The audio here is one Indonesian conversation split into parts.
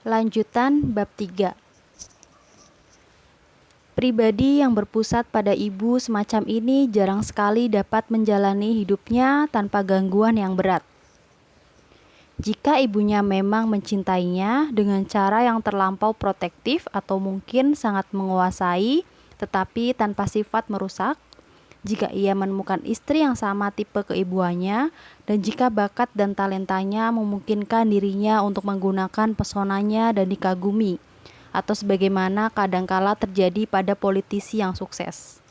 Lanjutan bab 3. Pribadi yang berpusat pada ibu semacam ini jarang sekali dapat menjalani hidupnya tanpa gangguan yang berat. Jika ibunya memang mencintainya dengan cara yang terlampau protektif atau mungkin sangat menguasai, tetapi tanpa sifat merusak, jika ia menemukan istri yang sama tipe keibuannya, dan jika bakat dan talentanya memungkinkan dirinya untuk menggunakan pesonanya dan dikagumi, atau sebagaimana kadangkala terjadi pada politisi yang sukses.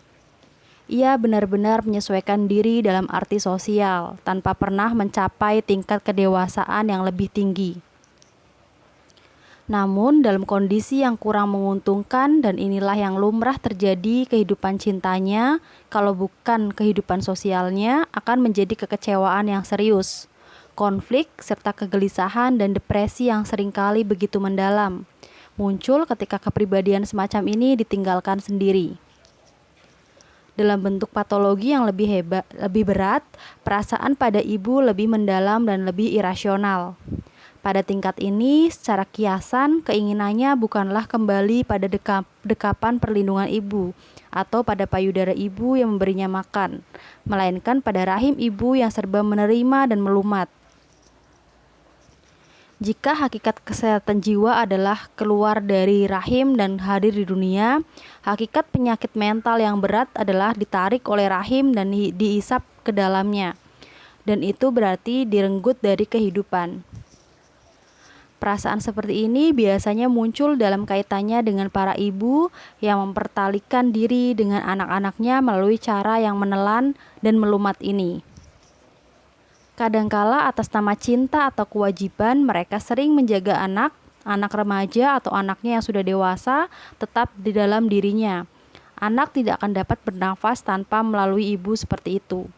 Ia benar-benar menyesuaikan diri dalam arti sosial, tanpa pernah mencapai tingkat kedewasaan yang lebih tinggi. Namun dalam kondisi yang kurang menguntungkan, dan inilah yang lumrah terjadi, kehidupan cintanya, kalau bukan kehidupan sosialnya, akan menjadi kekecewaan yang serius, konflik, serta kegelisahan dan depresi yang seringkali begitu mendalam, muncul ketika kepribadian semacam ini ditinggalkan sendiri. Dalam bentuk patologi yang lebih berat, perasaan pada ibu lebih mendalam dan lebih irasional. Pada tingkat ini, secara kiasan, keinginannya bukanlah kembali pada dekapan perlindungan ibu atau pada payudara ibu yang memberinya makan, melainkan pada rahim ibu yang serba menerima dan melumat. Jika hakikat kesehatan jiwa adalah keluar dari rahim dan hadir di dunia, hakikat penyakit mental yang berat adalah ditarik oleh rahim dan diisap ke dalamnya, dan itu berarti direnggut dari kehidupan. Perasaan seperti ini biasanya muncul dalam kaitannya dengan para ibu yang mempertalikan diri dengan anak-anaknya melalui cara yang menelan dan melumat ini. Kadangkala atas nama cinta atau kewajiban, mereka sering menjaga anak remaja atau anaknya yang sudah dewasa tetap di dalam dirinya. Anak tidak akan dapat bernafas tanpa melalui ibu seperti itu.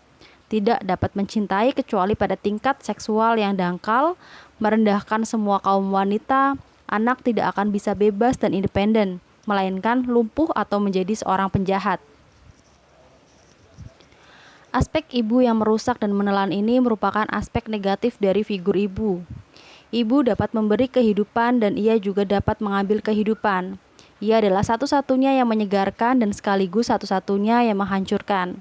Tidak dapat mencintai kecuali pada tingkat seksual yang dangkal, merendahkan semua kaum wanita. Anak tidak akan bisa bebas dan independen, melainkan lumpuh atau menjadi seorang penjahat. Aspek ibu yang merusak dan menelan ini merupakan aspek negatif dari figur ibu. Ibu dapat memberi kehidupan dan ia juga dapat mengambil kehidupan. Ia adalah satu-satunya yang menyegarkan dan sekaligus satu-satunya yang menghancurkan.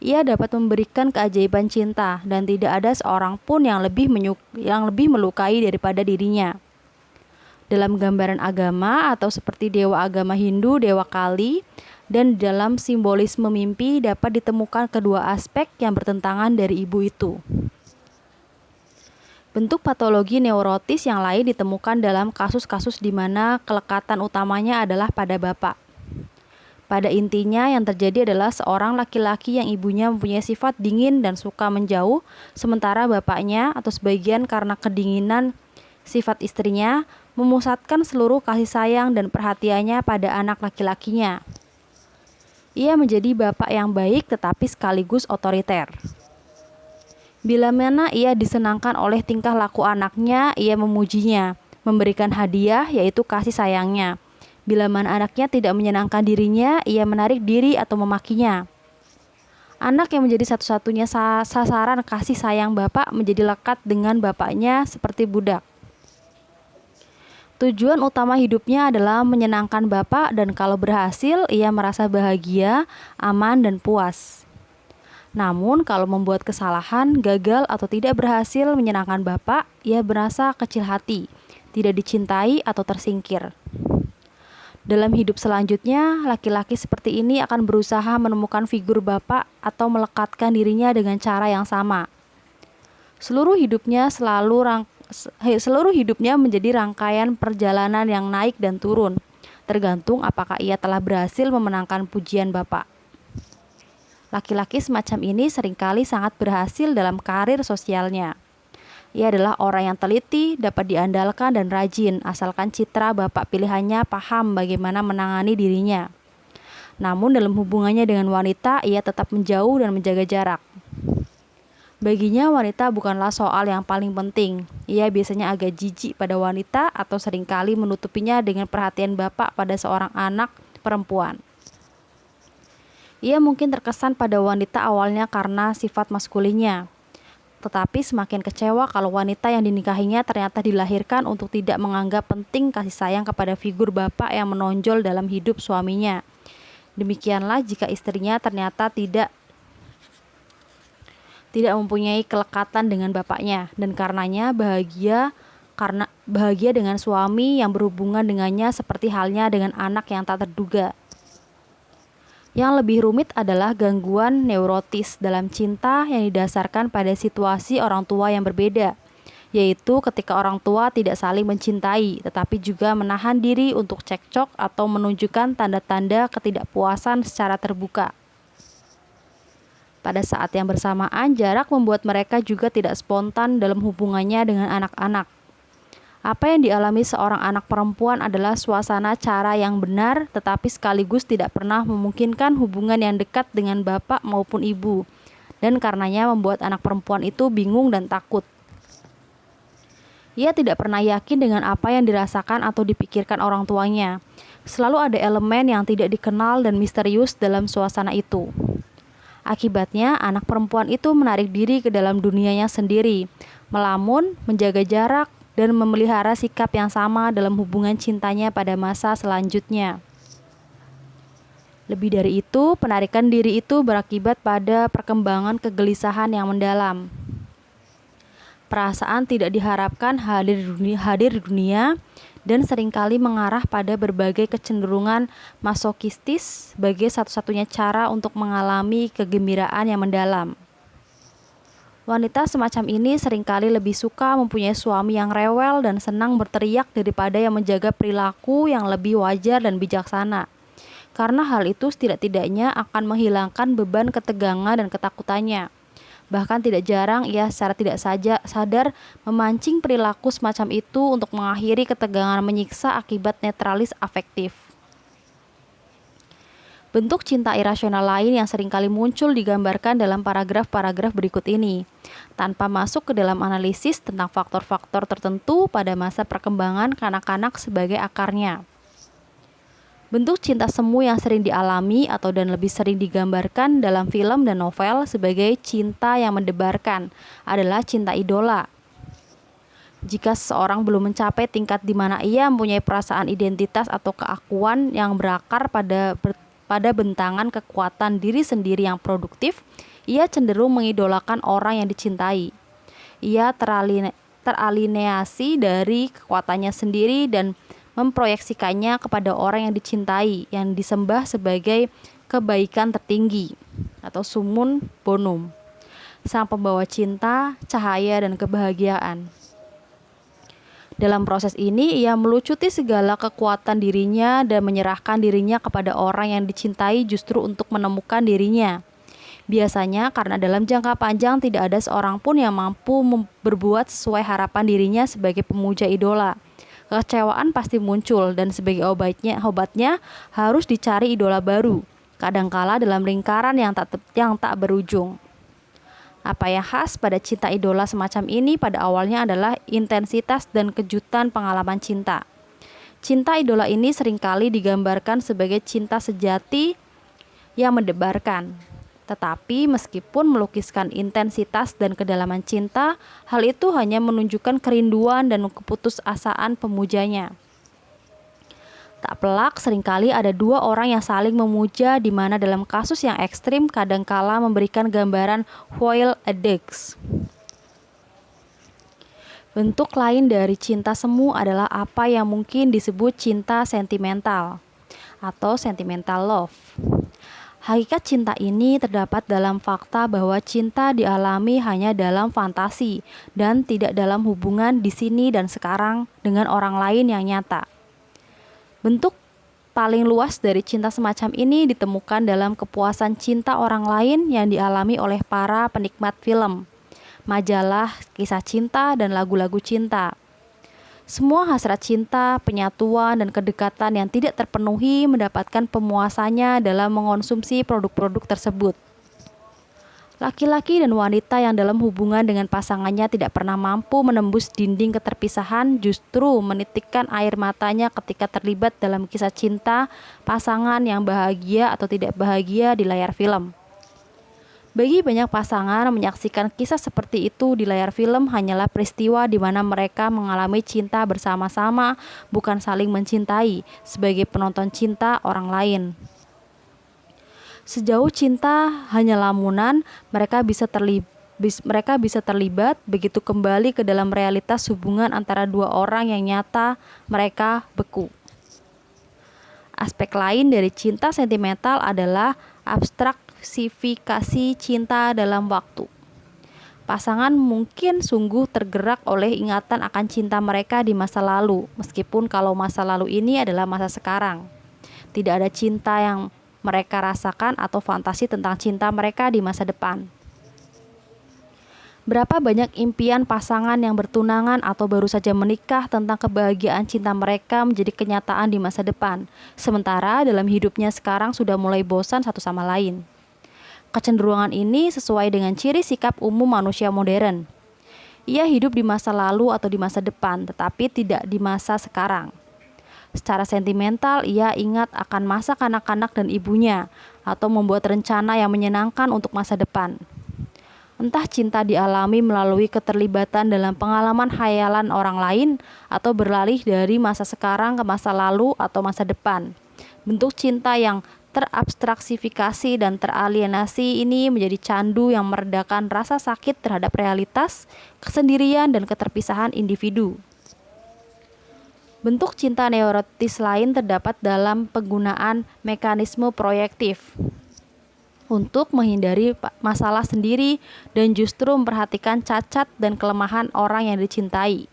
Ia dapat memberikan keajaiban cinta dan tidak ada seorang pun yang lebih melukai daripada dirinya. Dalam gambaran agama atau seperti dewa agama Hindu, Dewa Kali, dan dalam simbolisme mimpi dapat ditemukan kedua aspek yang bertentangan dari ibu itu. Bentuk patologi neurotis yang lain ditemukan dalam kasus-kasus di mana kelekatan utamanya adalah pada bapak. Pada intinya yang terjadi adalah seorang laki-laki yang ibunya mempunyai sifat dingin dan suka menjauh, sementara bapaknya atau sebagian karena kedinginan sifat istrinya memusatkan seluruh kasih sayang dan perhatiannya pada anak laki-lakinya. Ia menjadi bapak yang baik tetapi sekaligus otoriter. Bila mana ia disenangkan oleh tingkah laku anaknya, ia memujinya, memberikan hadiah yaitu kasih sayangnya. Bila mana anaknya tidak menyenangkan dirinya, ia menarik diri atau memakinya. Anak yang menjadi satu-satunya sasaran kasih sayang bapak menjadi lekat dengan bapaknya seperti budak. Tujuan utama hidupnya adalah menyenangkan bapak dan kalau berhasil, ia merasa bahagia, aman, dan puas. Namun kalau membuat kesalahan, gagal atau tidak berhasil menyenangkan bapak, ia merasa kecil hati, tidak dicintai atau tersingkir. Dalam hidup selanjutnya, laki-laki seperti ini akan berusaha menemukan figur bapak atau melekatkan dirinya dengan cara yang sama. Seluruh hidupnya menjadi rangkaian perjalanan yang naik dan turun, tergantung apakah ia telah berhasil memenangkan pujian bapak. Laki-laki semacam ini seringkali sangat berhasil dalam karir sosialnya. Ia adalah orang yang teliti, dapat diandalkan dan rajin, asalkan citra bapak pilihannya paham bagaimana menangani dirinya. Namun dalam hubungannya dengan wanita, ia tetap menjauh dan menjaga jarak. Baginya wanita bukanlah soal yang paling penting. Ia biasanya agak jijik pada wanita atau seringkali menutupinya dengan perhatian bapak pada seorang anak perempuan. Ia mungkin terkesan pada wanita awalnya karena sifat maskulinnya. tetapi semakin kecewa kalau wanita yang dinikahinya ternyata dilahirkan untuk tidak menganggap penting kasih sayang kepada figur bapak yang menonjol dalam hidup suaminya. Demikianlah jika istrinya ternyata tidak mempunyai kelekatan dengan bapaknya dan karenanya bahagia dengan suami yang berhubungan dengannya seperti halnya dengan anak yang tak terduga. Yang lebih rumit adalah gangguan neurotis dalam cinta yang didasarkan pada situasi orang tua yang berbeda, yaitu ketika orang tua tidak saling mencintai, tetapi juga menahan diri untuk cekcok atau menunjukkan tanda-tanda ketidakpuasan secara terbuka. Pada saat yang bersamaan, jarak membuat mereka juga tidak spontan dalam hubungannya dengan anak-anak. Apa yang dialami seorang anak perempuan adalah suasana cara yang benar, tetapi sekaligus tidak pernah memungkinkan hubungan yang dekat dengan bapak maupun ibu, dan karenanya membuat anak perempuan itu bingung dan takut. Ia tidak pernah yakin dengan apa yang dirasakan atau dipikirkan orang tuanya. Selalu ada elemen yang tidak dikenal dan misterius dalam suasana itu. Akibatnya, anak perempuan itu menarik diri ke dalam dunianya sendiri, melamun, menjaga jarak, dan memelihara sikap yang sama dalam hubungan cintanya pada masa selanjutnya. Lebih dari itu, penarikan diri itu berakibat pada perkembangan kegelisahan yang mendalam. Perasaan tidak diharapkan hadir di dunia dan seringkali mengarah pada berbagai kecenderungan masokistis sebagai satu-satunya cara untuk mengalami kegembiraan yang mendalam. Wanita semacam ini seringkali lebih suka mempunyai suami yang rewel dan senang berteriak daripada yang menjaga perilaku yang lebih wajar dan bijaksana. Karena hal itu setidak-tidaknya akan menghilangkan beban ketegangan dan ketakutannya. Bahkan tidak jarang ia secara tidak sadar memancing perilaku semacam itu untuk mengakhiri ketegangan menyiksa akibat netralis afektif. Bentuk cinta irasional lain yang seringkali muncul digambarkan dalam paragraf-paragraf berikut ini, tanpa masuk ke dalam analisis tentang faktor-faktor tertentu pada masa perkembangan kanak-kanak sebagai akarnya. Bentuk cinta semu yang sering dialami dan lebih sering digambarkan dalam film dan novel sebagai cinta yang mendebarkan adalah cinta idola. Jika seseorang belum mencapai tingkat di mana ia mempunyai perasaan identitas atau keakuan yang berakar pada bentangan kekuatan diri sendiri yang produktif, ia cenderung mengidolakan orang yang dicintai. Ia teralienasi dari kekuatannya sendiri dan memproyeksikannya kepada orang yang dicintai, yang disembah sebagai kebaikan tertinggi atau sumun bonum, sang pembawa cinta, cahaya, dan kebahagiaan. Dalam proses ini, ia melucuti segala kekuatan dirinya dan menyerahkan dirinya kepada orang yang dicintai justru untuk menemukan dirinya. Biasanya karena dalam jangka panjang tidak ada seorang pun yang mampu berbuat sesuai harapan dirinya sebagai pemuja idola. Kekecewaan pasti muncul dan sebagai obatnya harus dicari idola baru, kadangkala dalam lingkaran yang tak berujung. Apa yang khas pada cinta idola semacam ini pada awalnya adalah intensitas dan kejutan pengalaman cinta. Cinta idola ini seringkali digambarkan sebagai cinta sejati yang mendebarkan. Tetapi meskipun melukiskan intensitas dan kedalaman cinta, hal itu hanya menunjukkan kerinduan dan keputusasaan pemujanya. Tak pelak, seringkali ada dua orang yang saling memuja, di mana dalam kasus yang ekstrim kadangkala memberikan gambaran foil addicts. Bentuk lain dari cinta semu adalah apa yang mungkin disebut cinta sentimental atau sentimental love. Hakikat cinta ini terdapat dalam fakta bahwa cinta dialami hanya dalam fantasi dan tidak dalam hubungan di sini dan sekarang dengan orang lain yang nyata. Bentuk paling luas dari cinta semacam ini ditemukan dalam kepuasan cinta orang lain yang dialami oleh para penikmat film, majalah, kisah cinta, dan lagu-lagu cinta. Semua hasrat cinta, penyatuan, dan kedekatan yang tidak terpenuhi mendapatkan pemuasannya dalam mengonsumsi produk-produk tersebut. Laki-laki dan wanita yang dalam hubungan dengan pasangannya tidak pernah mampu menembus dinding keterpisahan justru menitikkan air matanya ketika terlibat dalam kisah cinta pasangan yang bahagia atau tidak bahagia di layar film. Bagi banyak pasangan, menyaksikan kisah seperti itu di layar film hanyalah peristiwa di mana mereka mengalami cinta bersama-sama, bukan saling mencintai sebagai penonton cinta orang lain. Sejauh cinta hanya lamunan, mereka bisa terlibat begitu kembali ke dalam realitas hubungan antara dua orang yang nyata, mereka beku. Aspek lain dari cinta sentimental adalah abstraksifikasi cinta dalam waktu. Pasangan mungkin sungguh tergerak oleh ingatan akan cinta mereka di masa lalu, meskipun kalau masa lalu ini adalah masa sekarang. Tidak ada cinta yang mereka rasakan atau fantasi tentang cinta mereka di masa depan. Berapa banyak impian pasangan yang bertunangan atau baru saja menikah tentang kebahagiaan cinta mereka menjadi kenyataan di masa depan, sementara dalam hidupnya sekarang sudah mulai bosan satu sama lain. Kecenderungan ini sesuai dengan ciri sikap umum manusia modern. Ia hidup di masa lalu atau di masa depan, tetapi tidak di masa sekarang. Secara sentimental, ia ingat akan masa kanak-kanak dan ibunya, atau membuat rencana yang menyenangkan untuk masa depan. Entah cinta dialami melalui keterlibatan dalam pengalaman khayalan orang lain atau beralih dari masa sekarang ke masa lalu atau masa depan. Bentuk cinta yang terabstraksifikasi dan teralienasi ini menjadi candu yang meredakan rasa sakit terhadap realitas, kesendirian, dan keterpisahan individu. Bentuk cinta neurotis lain terdapat dalam penggunaan mekanisme proyektif untuk menghindari masalah sendiri dan justru memperhatikan cacat dan kelemahan orang yang dicintai.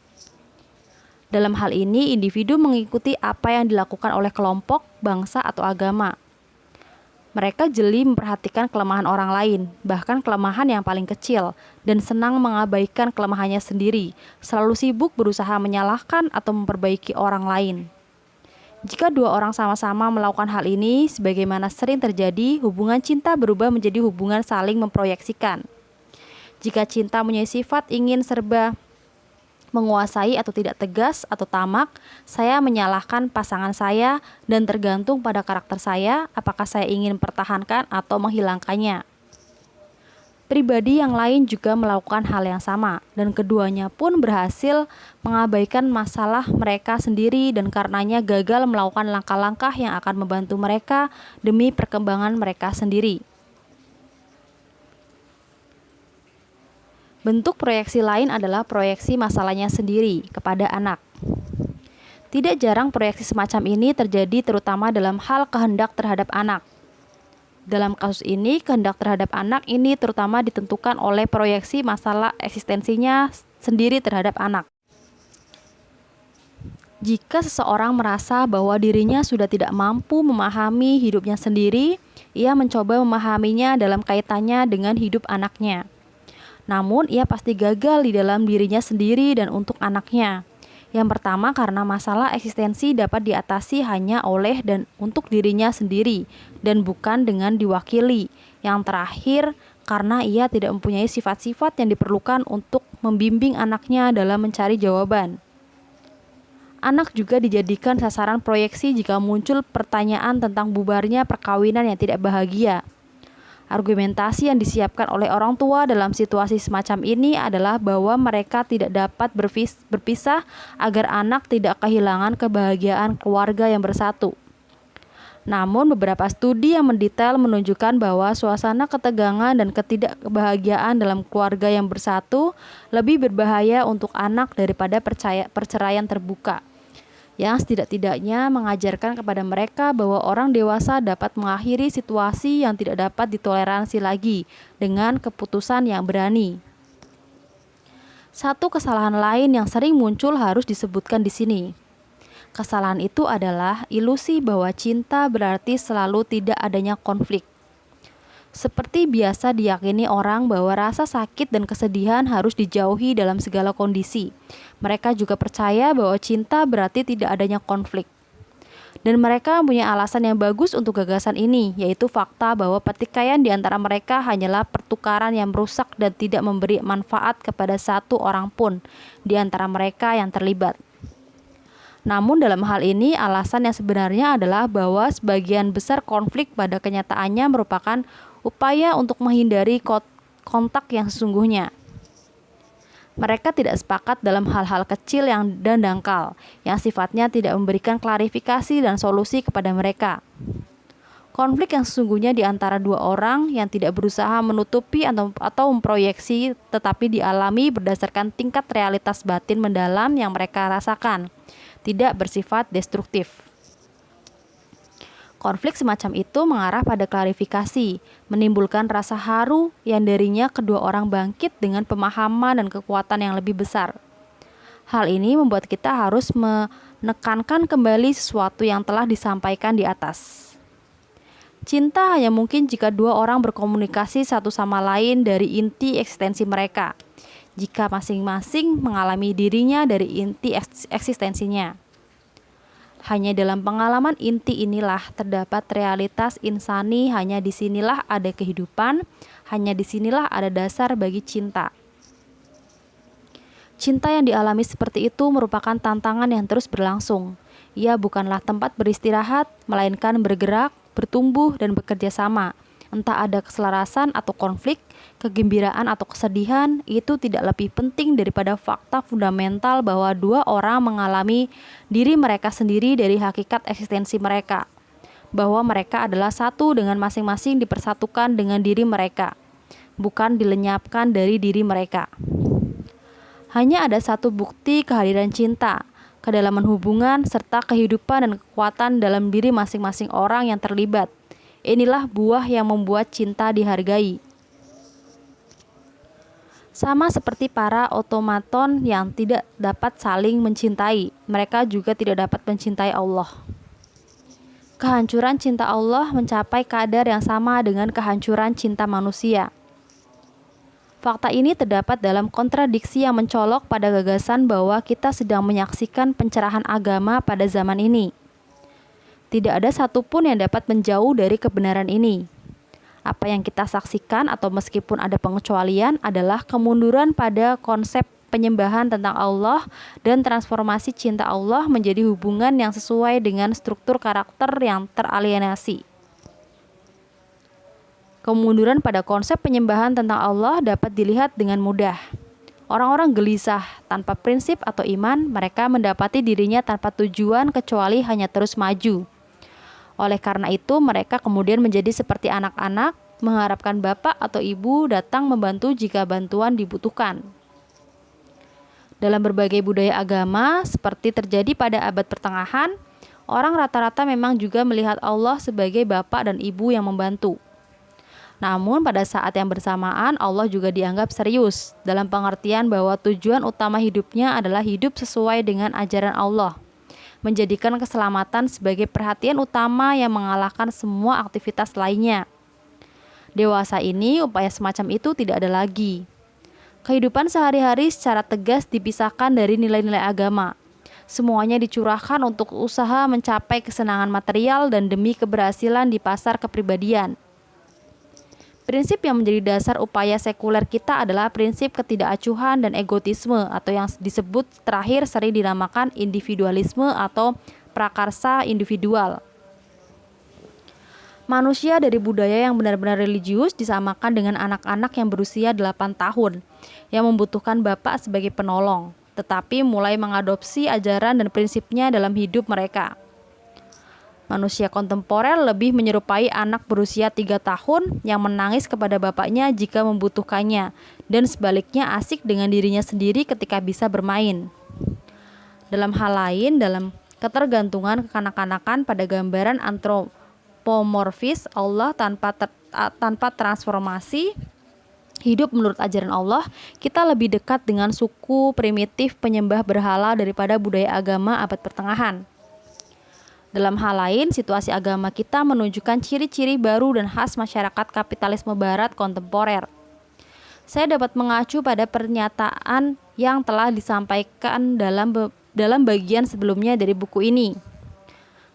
Dalam hal ini, individu mengikuti apa yang dilakukan oleh kelompok, bangsa, atau agama. Mereka jeli memperhatikan kelemahan orang lain, bahkan kelemahan yang paling kecil, dan senang mengabaikan kelemahannya sendiri, selalu sibuk berusaha menyalahkan atau memperbaiki orang lain. Jika dua orang sama-sama melakukan hal ini, sebagaimana sering terjadi, hubungan cinta berubah menjadi hubungan saling memproyeksikan. Jika cinta punya sifat ingin serba menguasai atau tidak tegas atau tamak, saya menyalahkan pasangan saya dan tergantung pada karakter saya, apakah saya ingin mempertahankan atau menghilangkannya. Pribadi yang lain juga melakukan hal yang sama, dan keduanya pun berhasil mengabaikan masalah mereka sendiri dan karenanya gagal melakukan langkah-langkah yang akan membantu mereka demi perkembangan mereka sendiri. Bentuk proyeksi lain adalah proyeksi masalahnya sendiri kepada anak. Tidak jarang proyeksi semacam ini terjadi terutama dalam hal kehendak terhadap anak. Dalam kasus ini, kehendak terhadap anak ini terutama ditentukan oleh proyeksi masalah eksistensinya sendiri terhadap anak. Jika seseorang merasa bahwa dirinya sudah tidak mampu memahami hidupnya sendiri, ia mencoba memahaminya dalam kaitannya dengan hidup anaknya. Namun, ia pasti gagal di dalam dirinya sendiri dan untuk anaknya. Yang pertama, karena masalah eksistensi dapat diatasi hanya oleh dan untuk dirinya sendiri dan bukan dengan diwakili. Yang terakhir, karena ia tidak mempunyai sifat-sifat yang diperlukan untuk membimbing anaknya dalam mencari jawaban. Anak juga dijadikan sasaran proyeksi jika muncul pertanyaan tentang bubarnya perkawinan yang tidak bahagia. Argumentasi yang disiapkan oleh orang tua dalam situasi semacam ini adalah bahwa mereka tidak dapat berpisah agar anak tidak kehilangan kebahagiaan keluarga yang bersatu. Namun beberapa studi yang mendetail menunjukkan bahwa suasana ketegangan dan ketidakbahagiaan dalam keluarga yang bersatu lebih berbahaya untuk anak daripada perceraian terbuka, yang setidak-tidaknya mengajarkan kepada mereka bahwa orang dewasa dapat mengakhiri situasi yang tidak dapat ditoleransi lagi dengan keputusan yang berani. Satu kesalahan lain yang sering muncul harus disebutkan di sini. Kesalahan itu adalah ilusi bahwa cinta berarti selalu tidak adanya konflik. Seperti biasa diyakini orang bahwa rasa sakit dan kesedihan harus dijauhi dalam segala kondisi. Mereka juga percaya bahwa cinta berarti tidak adanya konflik. Dan mereka punya alasan yang bagus untuk gagasan ini, yaitu fakta bahwa pertikaian di antara mereka hanyalah pertukaran yang merusak dan tidak memberi manfaat kepada satu orang pun di antara mereka yang terlibat. Namun dalam hal ini alasan yang sebenarnya adalah bahwa sebagian besar konflik pada kenyataannya merupakan upaya untuk menghindari kontak yang sesungguhnya. Mereka tidak sepakat dalam hal-hal kecil dan dangkal, yang sifatnya tidak memberikan klarifikasi dan solusi kepada mereka. Konflik yang sesungguhnya di antara dua orang yang tidak berusaha menutupi atau memproyeksi, tetapi dialami berdasarkan tingkat realitas batin mendalam yang mereka rasakan, tidak bersifat destruktif. Konflik semacam itu mengarah pada klarifikasi, menimbulkan rasa haru yang darinya kedua orang bangkit dengan pemahaman dan kekuatan yang lebih besar. Hal ini membuat kita harus menekankan kembali sesuatu yang telah disampaikan di atas. Cinta hanya mungkin jika dua orang berkomunikasi satu sama lain dari inti eksistensi mereka, jika masing-masing mengalami dirinya dari inti eksistensinya. Hanya dalam pengalaman inti inilah terdapat realitas insani, hanya disinilah ada kehidupan, hanya disinilah ada dasar bagi cinta. Cinta yang dialami seperti itu merupakan tantangan yang terus berlangsung. Ia bukanlah tempat beristirahat, melainkan bergerak, bertumbuh, dan bekerja sama. Entah ada keselarasan atau konflik, kegembiraan atau kesedihan, itu tidak lebih penting daripada fakta fundamental bahwa dua orang mengalami diri mereka sendiri dari hakikat eksistensi mereka, bahwa mereka adalah satu dengan masing-masing dipersatukan dengan diri mereka, bukan dilenyapkan dari diri mereka. Hanya ada satu bukti kehadiran cinta, kedalaman hubungan, serta kehidupan dan kekuatan dalam diri masing-masing orang yang terlibat. Inilah buah yang membuat cinta dihargai. Sama seperti para otomaton yang tidak dapat saling mencintai, mereka juga tidak dapat mencintai Allah. Kehancuran cinta Allah mencapai kadar yang sama dengan kehancuran cinta manusia. Fakta ini terdapat dalam kontradiksi yang mencolok pada gagasan bahwa kita sedang menyaksikan pencerahan agama pada zaman ini. Tidak ada satupun yang dapat menjauh dari kebenaran ini. Apa yang kita saksikan, atau meskipun ada pengecualian, adalah kemunduran pada konsep penyembahan tentang Allah dan transformasi cinta Allah menjadi hubungan yang sesuai dengan struktur karakter yang teralienasi. Kemunduran pada konsep penyembahan tentang Allah dapat dilihat dengan mudah. Orang-orang gelisah, tanpa prinsip atau iman, mereka mendapati dirinya tanpa tujuan kecuali hanya terus maju. Oleh karena itu, mereka kemudian menjadi seperti anak-anak, mengharapkan bapak atau ibu datang membantu jika bantuan dibutuhkan. Dalam berbagai budaya agama, seperti terjadi pada abad pertengahan, orang rata-rata memang juga melihat Allah sebagai bapak dan ibu yang membantu. Namun pada saat yang bersamaan, Allah juga dianggap serius, dalam pengertian bahwa tujuan utama hidupnya adalah hidup sesuai dengan ajaran Allah, menjadikan keselamatan sebagai perhatian utama yang mengalahkan semua aktivitas lainnya. Dewasa ini, upaya semacam itu tidak ada lagi. Kehidupan sehari-hari secara tegas dipisahkan dari nilai-nilai agama. Semuanya dicurahkan untuk usaha mencapai kesenangan material dan demi keberhasilan di pasar kepribadian. Prinsip yang menjadi dasar upaya sekuler kita adalah prinsip ketidakacuhan dan egotisme, atau yang disebut terakhir sering dinamakan individualisme atau prakarsa individual. Manusia dari budaya yang benar-benar religius disamakan dengan anak-anak yang berusia 8 tahun, yang membutuhkan bapak sebagai penolong, tetapi mulai mengadopsi ajaran dan prinsipnya dalam hidup mereka. Manusia kontemporer lebih menyerupai anak berusia 3 tahun yang menangis kepada bapaknya jika membutuhkannya, dan sebaliknya asik dengan dirinya sendiri ketika bisa bermain. Dalam hal lain, dalam ketergantungan kekanak-kanakan pada gambaran antropomorfis Allah tanpa transformasi hidup menurut ajaran Allah, kita lebih dekat dengan suku primitif penyembah berhala daripada budaya agama abad pertengahan. Dalam hal lain, situasi agama kita menunjukkan ciri-ciri baru dan khas masyarakat kapitalisme barat kontemporer. Saya dapat mengacu pada pernyataan yang telah disampaikan dalam bagian sebelumnya dari buku ini.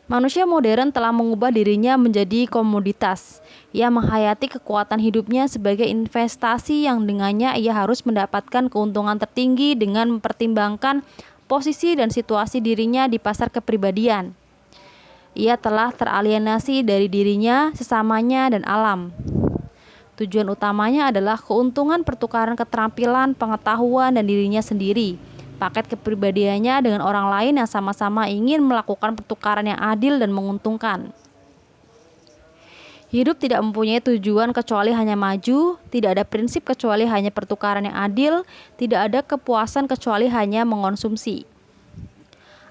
Manusia modern telah mengubah dirinya menjadi komoditas. Ia menghayati kekuatan hidupnya sebagai investasi yang dengannya ia harus mendapatkan keuntungan tertinggi dengan mempertimbangkan posisi dan situasi dirinya di pasar kepribadian. Ia telah teralienasi dari dirinya, sesamanya, dan alam. Tujuan utamanya adalah keuntungan pertukaran keterampilan, pengetahuan, dan dirinya sendiri. Paket kepribadiannya dengan orang lain yang sama-sama ingin melakukan pertukaran yang adil dan menguntungkan. Hidup tidak mempunyai tujuan kecuali hanya maju, tidak ada prinsip kecuali hanya pertukaran yang adil, tidak ada kepuasan kecuali hanya mengonsumsi.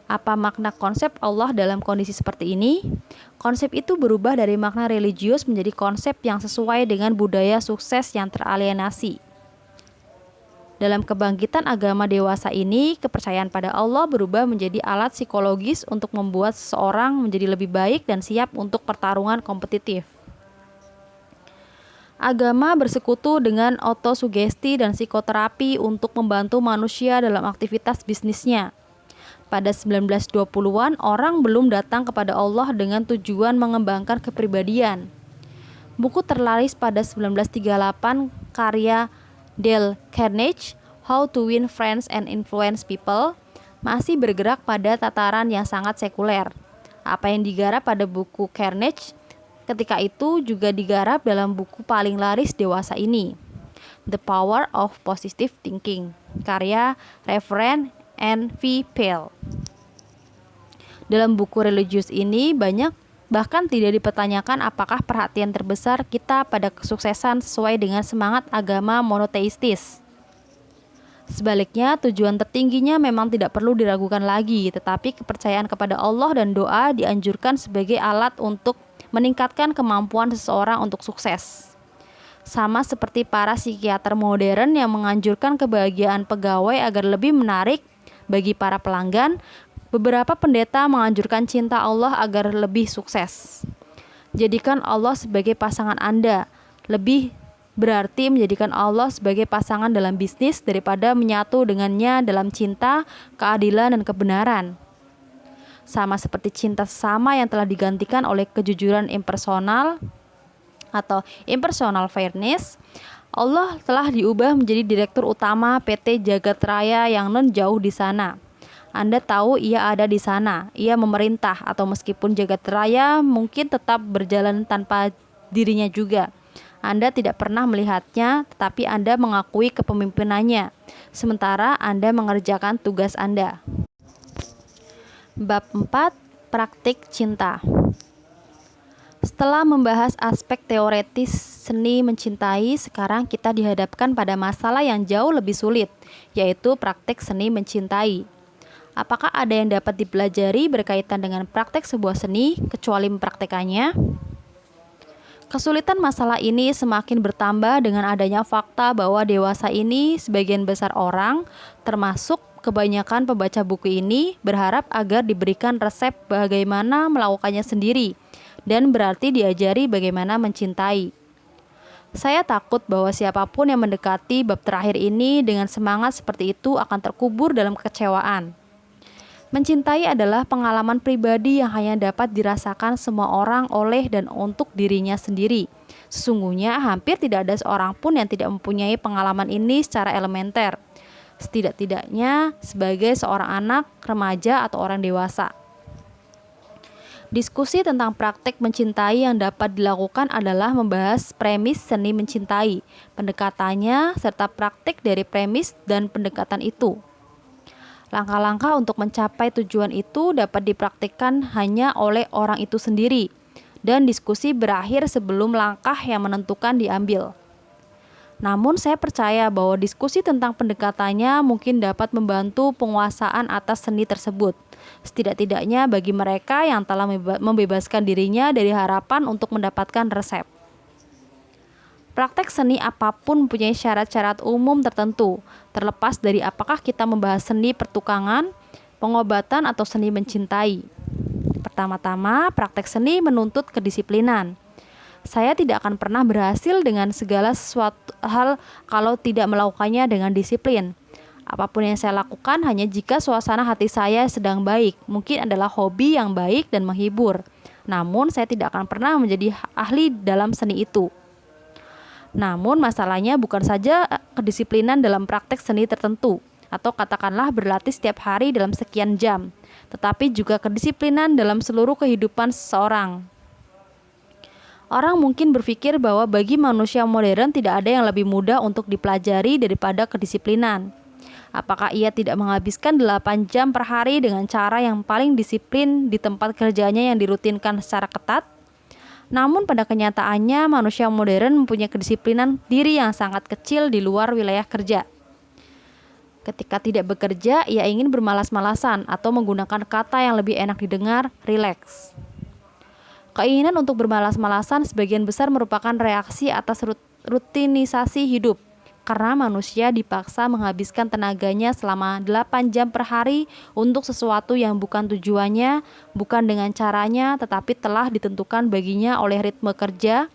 Apa makna konsep Allah dalam kondisi seperti ini? Konsep itu berubah dari makna religius menjadi konsep yang sesuai dengan budaya sukses yang teralienasi. Dalam kebangkitan agama dewasa ini, kepercayaan pada Allah berubah menjadi alat psikologis untuk membuat seseorang menjadi lebih baik dan siap untuk pertarungan kompetitif. Agama bersekutu dengan autosugesti dan psikoterapi untuk membantu manusia dalam aktivitas bisnisnya. Pada 1920-an, orang belum datang kepada Allah dengan tujuan mengembangkan kepribadian. Buku terlaris pada 1938 karya Dale Carnegie, How to Win Friends and Influence People, masih bergerak pada tataran yang sangat sekuler. Apa yang digarap pada buku Carnegie ketika itu juga digarap dalam buku paling laris dewasa ini, The Power of Positive Thinking, karya Reverend N.V. Peale. Dalam buku religius ini bahkan tidak dipertanyakan apakah perhatian terbesar kita pada kesuksesan sesuai dengan semangat agama monoteistis. Sebaliknya, tujuan tertingginya memang tidak perlu diragukan lagi, tetapi kepercayaan kepada Allah dan doa dianjurkan sebagai alat untuk meningkatkan kemampuan seseorang untuk sukses. Sama seperti para psikiater modern yang menganjurkan kebahagiaan pegawai agar lebih menarik bagi para pelanggan, beberapa pendeta menganjurkan cinta Allah agar lebih sukses. Jadikan Allah sebagai pasangan Anda, lebih berarti menjadikan Allah sebagai pasangan dalam bisnis daripada menyatu dengannya dalam cinta, keadilan, dan kebenaran. Sama seperti cinta sesama yang telah digantikan oleh kejujuran impersonal atau impersonal fairness, Allah telah diubah menjadi direktur utama PT Jagat Raya yang non jauh di sana. Anda tahu ia ada di sana, ia memerintah, atau meskipun Jagat Raya mungkin tetap berjalan tanpa dirinya juga. Anda tidak pernah melihatnya, tetapi Anda mengakui kepemimpinannya, sementara Anda mengerjakan tugas Anda. Bab 4. Praktik cinta. Setelah membahas aspek teoretis seni mencintai, sekarang kita dihadapkan pada masalah yang jauh lebih sulit, yaitu praktik seni mencintai. Apakah ada yang dapat dipelajari berkaitan dengan praktek sebuah seni, kecuali mempraktekannya? Kesulitan masalah ini semakin bertambah dengan adanya fakta bahwa dewasa ini sebagian besar orang, termasuk kebanyakan pembaca buku ini, berharap agar diberikan resep bagaimana melakukannya sendiri, dan berarti diajari bagaimana mencintai. Saya takut bahwa siapapun yang mendekati bab terakhir ini dengan semangat seperti itu akan terkubur dalam kekecewaan. Mencintai adalah pengalaman pribadi yang hanya dapat dirasakan semua orang oleh dan untuk dirinya sendiri. Sesungguhnya hampir tidak ada seorang pun yang tidak mempunyai pengalaman ini secara elementer, setidak-tidaknya sebagai seorang anak, remaja, atau orang dewasa. Diskusi tentang praktek mencintai yang dapat dilakukan adalah membahas premis seni mencintai, pendekatannya, serta praktik dari premis dan pendekatan itu. Langkah-langkah untuk mencapai tujuan itu dapat dipraktikkan hanya oleh orang itu sendiri, dan diskusi berakhir sebelum langkah yang menentukan diambil. Namun saya percaya bahwa diskusi tentang pendekatannya mungkin dapat membantu penguasaan atas seni tersebut, setidak-tidaknya bagi mereka yang telah membebaskan dirinya dari harapan untuk mendapatkan resep. Praktek seni apapun mempunyai syarat-syarat umum tertentu, terlepas dari apakah kita membahas seni pertukangan, pengobatan, atau seni mencintai. Pertama-tama, praktek seni menuntut kedisiplinan. Saya tidak akan pernah berhasil dengan segala sesuatu hal kalau tidak melakukannya dengan disiplin. Apapun yang saya lakukan hanya jika suasana hati saya sedang baik, mungkin adalah hobi yang baik dan menghibur. Namun saya tidak akan pernah menjadi ahli dalam seni itu. Namun masalahnya bukan saja kedisiplinan dalam praktek seni tertentu, atau katakanlah berlatih setiap hari dalam sekian jam, tetapi juga kedisiplinan dalam seluruh kehidupan seseorang. Orang mungkin berpikir bahwa bagi manusia modern tidak ada yang lebih mudah untuk dipelajari daripada kedisiplinan. Apakah ia tidak menghabiskan 8 jam per hari dengan cara yang paling disiplin di tempat kerjanya yang dirutinkan secara ketat? Namun pada kenyataannya manusia modern mempunyai kedisiplinan diri yang sangat kecil di luar wilayah kerja. Ketika tidak bekerja, ia ingin bermalas-malasan atau menggunakan kata yang lebih enak didengar, relax. Keinginan untuk bermalas-malasan sebagian besar merupakan reaksi atas rutinisasi hidup, karena manusia dipaksa menghabiskan tenaganya selama 8 jam per hari untuk sesuatu yang bukan tujuannya, bukan dengan caranya, tetapi telah ditentukan baginya oleh ritme kerja.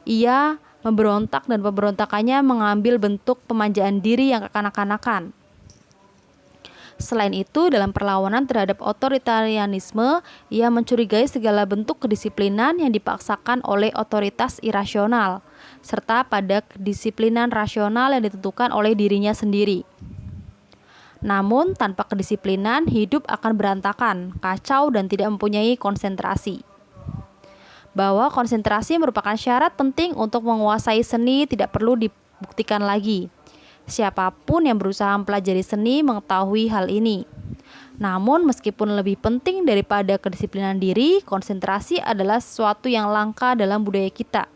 Ia memberontak dan pemberontakannya mengambil bentuk pemanjaan diri yang kekanak-kanakan. Selain itu, dalam perlawanan terhadap otoritarianisme, ia mencurigai segala bentuk kedisiplinan yang dipaksakan oleh otoritas irasional, serta pada kedisiplinan rasional yang ditentukan oleh dirinya sendiri. Namun, tanpa kedisiplinan, hidup akan berantakan, kacau, dan tidak mempunyai konsentrasi. Bahwa konsentrasi merupakan syarat penting untuk menguasai seni tidak perlu dibuktikan lagi. Siapapun yang berusaha mempelajari seni mengetahui hal ini. Namun meskipun lebih penting daripada kedisiplinan diri, konsentrasi adalah sesuatu yang langka dalam budaya kita.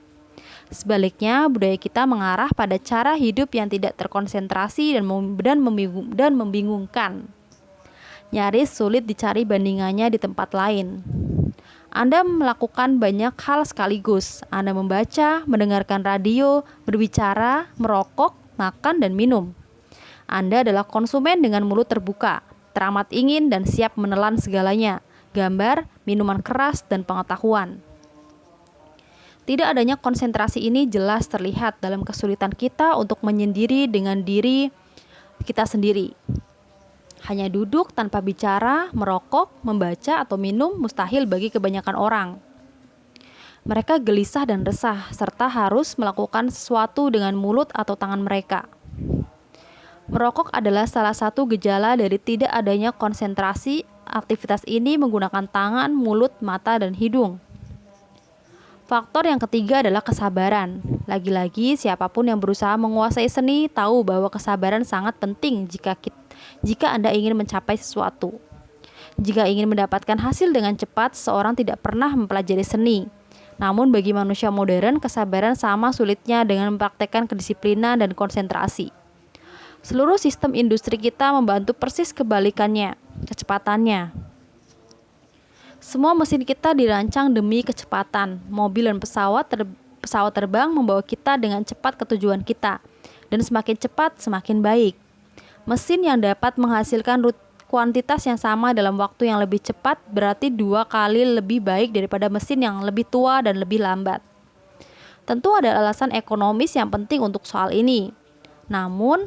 Sebaliknya, budaya kita mengarah pada cara hidup yang tidak terkonsentrasi dan membingungkan. Nyaris sulit dicari bandingannya di tempat lain. Anda melakukan banyak hal sekaligus. Anda membaca, mendengarkan radio, berbicara, merokok, makan, dan minum. Anda adalah konsumen dengan mulut terbuka, teramat ingin dan siap menelan segalanya, gambar, minuman keras, dan pengetahuan. Tidak adanya konsentrasi ini jelas terlihat dalam kesulitan kita untuk menyendiri dengan diri kita sendiri. Hanya duduk tanpa bicara, merokok, membaca, atau minum mustahil bagi kebanyakan orang. Mereka gelisah dan resah, serta harus melakukan sesuatu dengan mulut atau tangan mereka. Merokok adalah salah satu gejala dari tidak adanya konsentrasi. Aktivitas ini menggunakan tangan, mulut, mata, dan hidung. Faktor yang ketiga adalah kesabaran. Lagi-lagi, siapapun yang berusaha menguasai seni tahu bahwa kesabaran sangat penting jika Anda ingin mencapai sesuatu. Jika ingin mendapatkan hasil dengan cepat, seorang tidak pernah mempelajari seni. Namun bagi manusia modern, kesabaran sama sulitnya dengan mempraktekkan kedisiplinan dan konsentrasi. Seluruh sistem industri kita membantu persis kebalikannya, kecepatannya. Semua mesin kita dirancang demi kecepatan. Mobil dan pesawat terbang membawa kita dengan cepat ke tujuan kita. Dan semakin cepat, semakin baik. Mesin yang dapat menghasilkan kuantitas yang sama dalam waktu yang lebih cepat berarti 2 kali lebih baik daripada mesin yang lebih tua dan lebih lambat. Tentu ada alasan ekonomis yang penting untuk soal ini. Namun,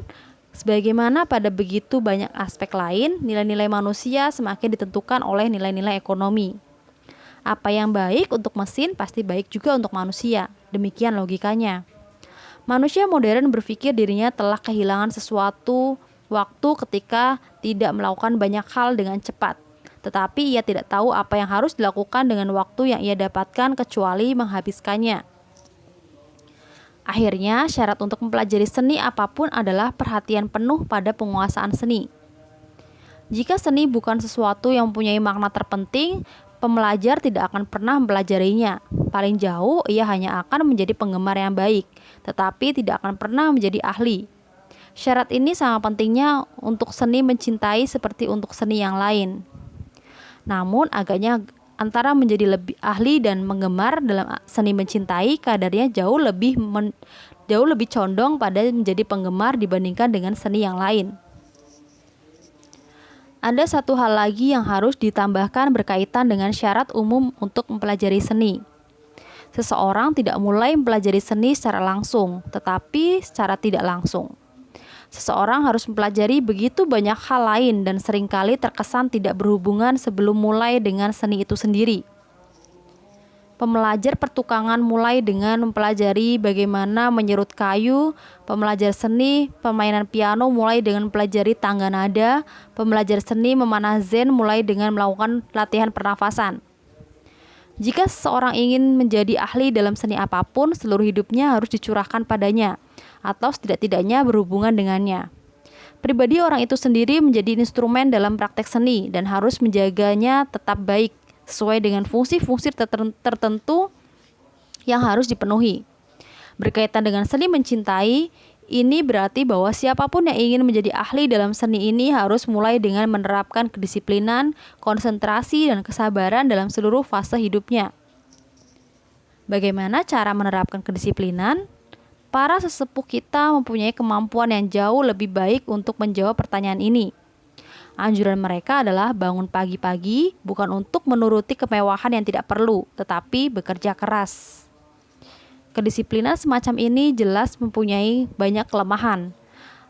sebagaimana pada begitu banyak aspek lain, nilai-nilai manusia semakin ditentukan oleh nilai-nilai ekonomi. Apa yang baik untuk mesin pasti baik juga untuk manusia. Demikian logikanya. Manusia modern berpikir dirinya telah kehilangan sesuatu waktu ketika tidak melakukan banyak hal dengan cepat. Tetapi ia tidak tahu apa yang harus dilakukan dengan waktu yang ia dapatkan kecuali menghabiskannya. Akhirnya, syarat untuk mempelajari seni apapun adalah perhatian penuh pada penguasaan seni. Jika seni bukan sesuatu yang mempunyai makna terpenting, pembelajar tidak akan pernah mempelajarinya. Paling jauh, ia hanya akan menjadi penggemar yang baik, tetapi tidak akan pernah menjadi ahli. Syarat ini sangat pentingnya untuk seni mencintai seperti untuk seni yang lain. Namun agaknya antara menjadi lebih ahli dan menggemar dalam seni mencintai kadarnya jauh lebih condong pada menjadi penggemar dibandingkan dengan seni yang lain. Ada satu hal lagi yang harus ditambahkan berkaitan dengan syarat umum untuk mempelajari seni. Seseorang tidak mulai mempelajari seni secara langsung, tetapi secara tidak langsung. Seseorang harus mempelajari begitu banyak hal lain dan seringkali terkesan tidak berhubungan sebelum mulai dengan seni itu sendiri. Pembelajar pertukangan mulai dengan mempelajari bagaimana menyerut kayu, pembelajar seni permainan piano mulai dengan mempelajari tangga nada, pembelajar seni memanah zen mulai dengan melakukan latihan pernafasan. Jika seseorang ingin menjadi ahli dalam seni apapun, seluruh hidupnya harus dicurahkan padanya, atau setidak-tidaknya berhubungan dengannya. Pribadi orang itu sendiri menjadi instrumen dalam praktek seni dan harus menjaganya tetap baik, sesuai dengan fungsi-fungsi tertentu yang harus dipenuhi. Berkaitan dengan seni mencintai, ini berarti bahwa siapapun yang ingin menjadi ahli dalam seni ini harus mulai dengan menerapkan kedisiplinan, konsentrasi, dan kesabaran dalam seluruh fase hidupnya. Bagaimana cara menerapkan kedisiplinan? Para sesepuh kita mempunyai kemampuan yang jauh lebih baik untuk menjawab pertanyaan ini. Anjuran mereka adalah bangun pagi-pagi bukan untuk menuruti kemewahan yang tidak perlu, tetapi bekerja keras. Kedisiplinan semacam ini jelas mempunyai banyak kelemahan.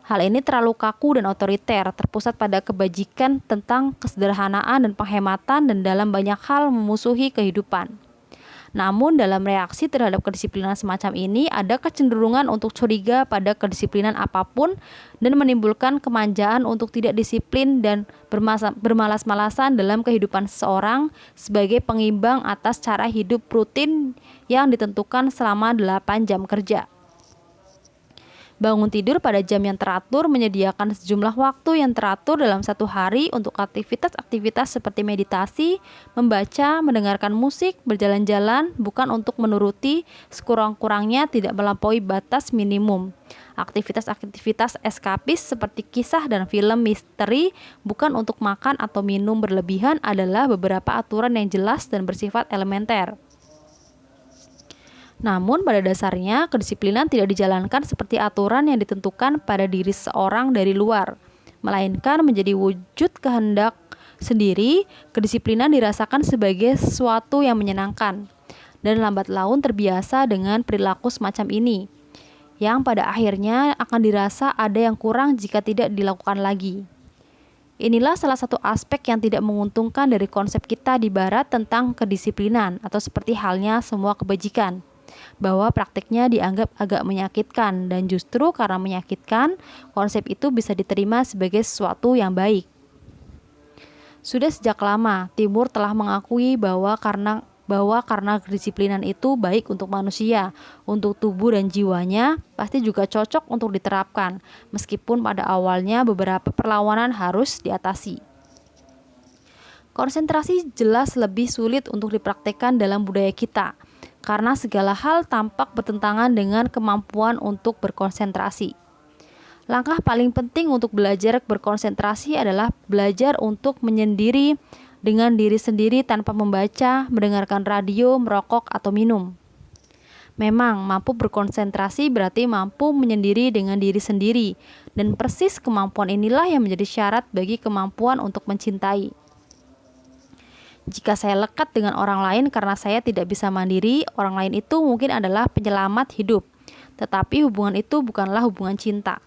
Hal ini terlalu kaku dan otoriter, terpusat pada kebajikan tentang kesederhanaan dan penghematan, dan dalam banyak hal memusuhi kehidupan. Namun dalam reaksi terhadap kedisiplinan semacam ini ada kecenderungan untuk curiga pada kedisiplinan apapun dan menimbulkan kemanjaan untuk tidak disiplin dan bermalas-malasan dalam kehidupan seseorang sebagai pengimbang atas cara hidup rutin yang ditentukan selama 8 jam kerja. Bangun tidur pada jam yang teratur, menyediakan sejumlah waktu yang teratur dalam satu hari untuk aktivitas-aktivitas seperti meditasi, membaca, mendengarkan musik, berjalan-jalan, bukan untuk menuruti, sekurang-kurangnya tidak melampaui batas minimum. Aktivitas-aktivitas eskapis seperti kisah dan film misteri, bukan untuk makan atau minum berlebihan, adalah beberapa aturan yang jelas dan bersifat elementer. Namun pada dasarnya kedisiplinan tidak dijalankan seperti aturan yang ditentukan pada diri seorang dari luar, melainkan menjadi wujud kehendak sendiri. Kedisiplinan dirasakan sebagai sesuatu yang menyenangkan, dan lambat laun terbiasa dengan perilaku semacam ini, yang pada akhirnya akan dirasa ada yang kurang jika tidak dilakukan lagi. Inilah salah satu aspek yang tidak menguntungkan dari konsep kita di Barat tentang kedisiplinan, atau seperti halnya semua kebajikan, bahwa praktiknya dianggap agak menyakitkan, dan justru karena menyakitkan, konsep itu bisa diterima sebagai sesuatu yang baik. Sudah sejak lama, Timur telah mengakui bahwa karena kedisiplinan itu baik untuk manusia, untuk tubuh dan jiwanya, pasti juga cocok untuk diterapkan, meskipun pada awalnya beberapa perlawanan harus diatasi. Konsentrasi jelas lebih sulit untuk dipraktekkan dalam budaya kita, karena segala hal tampak bertentangan dengan kemampuan untuk berkonsentrasi. Langkah paling penting untuk belajar berkonsentrasi adalah belajar untuk menyendiri dengan diri sendiri tanpa membaca, mendengarkan radio, merokok, atau minum. Memang, mampu berkonsentrasi berarti mampu menyendiri dengan diri sendiri, dan persis kemampuan inilah yang menjadi syarat bagi kemampuan untuk mencintai. Jika saya lekat dengan orang lain karena saya tidak bisa mandiri, orang lain itu mungkin adalah penyelamat hidup, tetapi hubungan itu bukanlah hubungan cinta.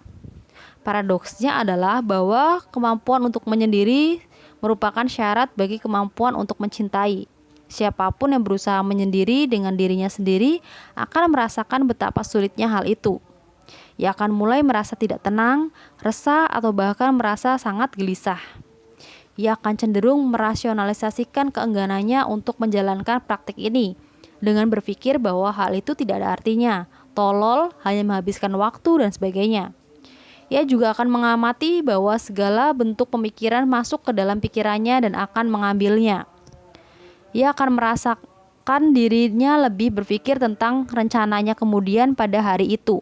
Paradoksnya adalah bahwa kemampuan untuk menyendiri merupakan syarat bagi kemampuan untuk mencintai. Siapapun yang berusaha menyendiri dengan dirinya sendiri akan merasakan betapa sulitnya hal itu. Ia akan mulai merasa tidak tenang, resah, atau bahkan merasa sangat gelisah. Ia akan cenderung merasionalisasikan keengganannya untuk menjalankan praktik ini dengan berpikir bahwa hal itu tidak ada artinya, tolol, hanya menghabiskan waktu, dan sebagainya. Ia juga akan mengamati bahwa segala bentuk pemikiran masuk ke dalam pikirannya dan akan mengambilnya. Ia akan merasakan dirinya lebih berpikir tentang rencananya kemudian pada hari itu,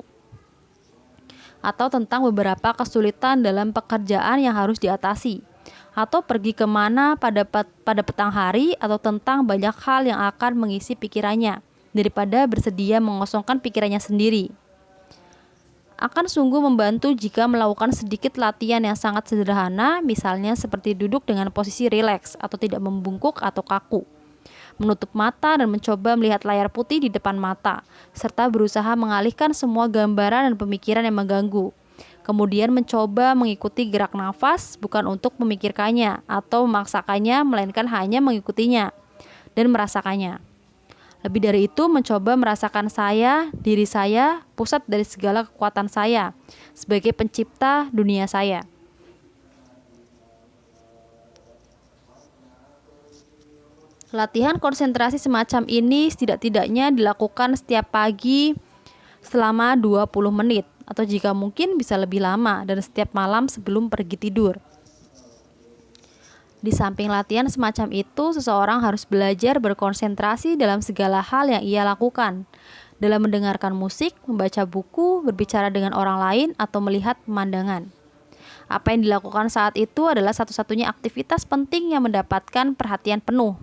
atau tentang beberapa kesulitan dalam pekerjaan yang harus diatasi, atau pergi kemana pada petang hari, atau tentang banyak hal yang akan mengisi pikirannya, daripada bersedia mengosongkan pikirannya sendiri. Akan sungguh membantu jika melakukan sedikit latihan yang sangat sederhana, misalnya seperti duduk dengan posisi rileks atau tidak membungkuk atau kaku, menutup mata dan mencoba melihat layar putih di depan mata, serta berusaha mengalihkan semua gambaran dan pemikiran yang mengganggu. Kemudian mencoba mengikuti gerak nafas, bukan untuk memikirkannya atau memaksakannya, melainkan hanya mengikutinya dan merasakannya. Lebih dari itu, mencoba merasakan saya, diri saya, pusat dari segala kekuatan saya, sebagai pencipta dunia saya. Latihan konsentrasi semacam ini setidak-tidaknya dilakukan setiap pagi selama 20 menit atau jika mungkin bisa lebih lama dan setiap malam sebelum pergi tidur. Di samping latihan semacam itu, seseorang harus belajar berkonsentrasi dalam segala hal yang ia lakukan. Dalam mendengarkan musik, membaca buku, berbicara dengan orang lain, atau melihat pemandangan. Apa yang dilakukan saat itu adalah satu-satunya aktivitas penting yang mendapatkan perhatian penuh.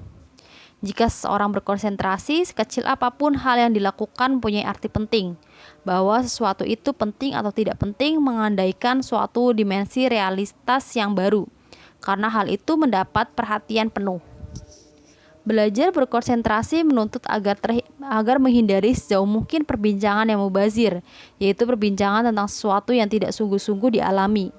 Jika seseorang berkonsentrasi, sekecil apapun hal yang dilakukan mempunyai arti penting. Bahwa sesuatu itu penting atau tidak penting mengandaikan suatu dimensi realitas yang baru. Karena hal itu mendapat perhatian penuh. Belajar berkonsentrasi menuntut agar menghindari sejauh mungkin perbincangan yang mubazir, yaitu perbincangan tentang sesuatu yang tidak sungguh-sungguh dialami.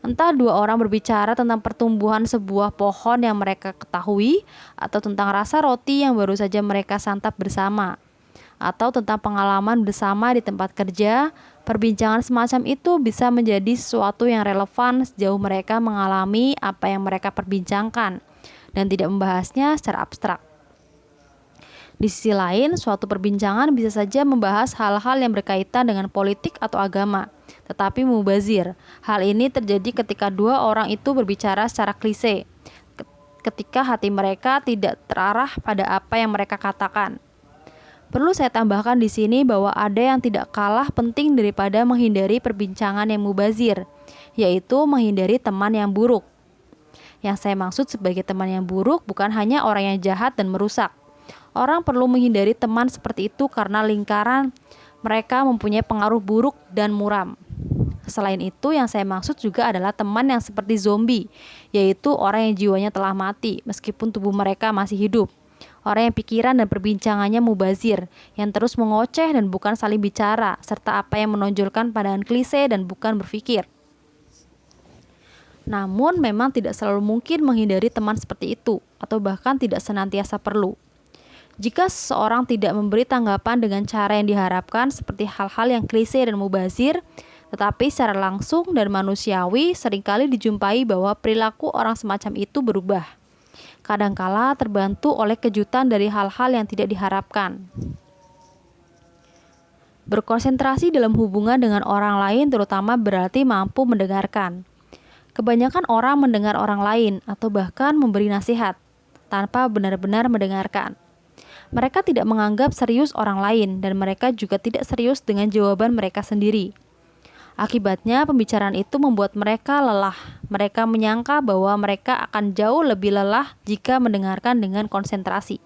Entah dua orang berbicara tentang pertumbuhan sebuah pohon yang mereka ketahui, atau tentang rasa roti yang baru saja mereka santap bersama, atau tentang pengalaman bersama di tempat kerja. Perbincangan semacam itu bisa menjadi sesuatu yang relevan sejauh mereka mengalami apa yang mereka perbincangkan dan tidak membahasnya secara abstrak. Di sisi lain, suatu perbincangan bisa saja membahas hal-hal yang berkaitan dengan politik atau agama, tetapi mubazir. Hal ini terjadi ketika dua orang itu berbicara secara klise, ketika hati mereka tidak terarah pada apa yang mereka katakan. Perlu saya tambahkan di sini bahwa ada yang tidak kalah penting daripada menghindari perbincangan yang mubazir, yaitu menghindari teman yang buruk. Yang saya maksud sebagai teman yang buruk bukan hanya orang yang jahat dan merusak. Orang perlu menghindari teman seperti itu karena lingkaran mereka mempunyai pengaruh buruk dan muram. Selain itu, yang saya maksud juga adalah teman yang seperti zombie, yaitu orang yang jiwanya telah mati meskipun tubuh mereka masih hidup. Orang yang pikiran dan perbincangannya mubazir, yang terus mengoceh dan bukan saling bicara, serta apa yang menonjolkan pandangan klise dan bukan berpikir. Namun memang tidak selalu mungkin menghindari teman seperti itu, atau bahkan tidak senantiasa perlu. Jika seseorang tidak memberi tanggapan dengan cara yang diharapkan seperti hal-hal yang klise dan mubazir, tetapi secara langsung dan manusiawi seringkali dijumpai bahwa perilaku orang semacam itu berubah. Kadangkala terbantu oleh kejutan dari hal-hal yang tidak diharapkan. Berkonsentrasi dalam hubungan dengan orang lain terutama berarti mampu mendengarkan. Kebanyakan orang mendengar orang lain atau bahkan memberi nasihat tanpa benar-benar mendengarkan. Mereka tidak menganggap serius orang lain dan mereka juga tidak serius dengan jawaban mereka sendiri. Akibatnya, pembicaraan itu membuat mereka lelah. Mereka menyangka bahwa mereka akan jauh lebih lelah jika mendengarkan dengan konsentrasi.